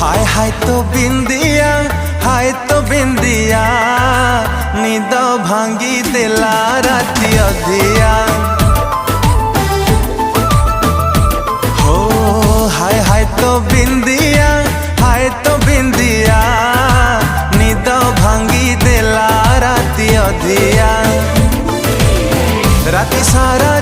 हाय हाय तो बिंदिया निद भांगी देला राती अधिया। हो हाय तो बिंदिया निद भांगी देला राती अधिया। राती सारा